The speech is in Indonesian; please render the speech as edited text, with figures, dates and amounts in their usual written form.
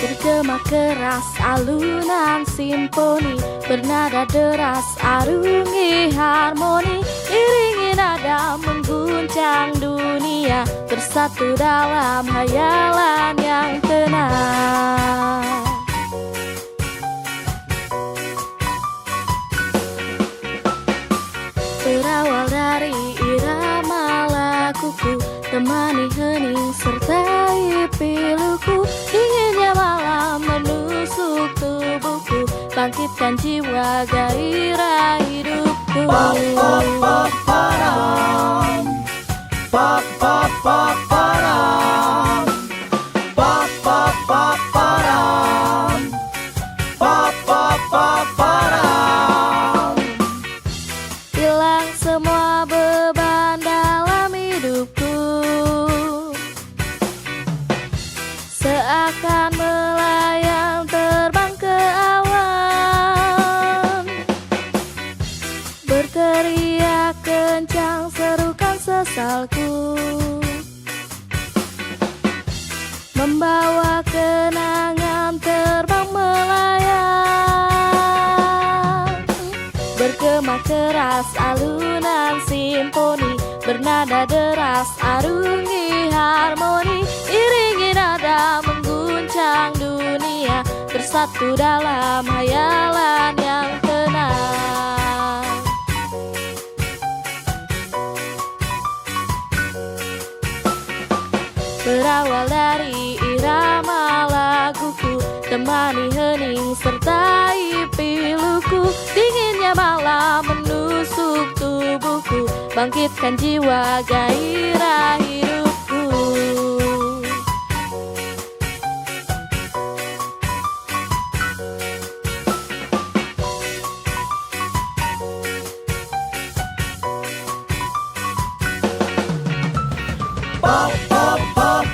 Bergema keras alunan simfoni, bernada deras arungi harmoni, iringi nada mengguncang dunia, bersatu dalam hayalan yang tenang. Berawal dari irama laguku, temani hening sertai piluku, dinginnya malam menusuk tubuhku, bangkitkan jiwa gairah hidupku. Pop pop pop param, pop pop pop param, pop pop pop param, pop pop pop param. Hilang semua beban dalam hidupku, seakan melayang terbang ke awan, berteriak kencang serukan sesalku, membawa kenangan terbang melayang. Bergema keras alunan simfoni, bernada deras arungi harmoni, iringi nada mengguncang dunia, bersatu dalam hayalan yang tenang. Berawal dari irama laguku, temani hening sertai piluku, dinginnya malam menusuk tubuhku, bangkitkan jiwa gairah hidupku. Pop pop pop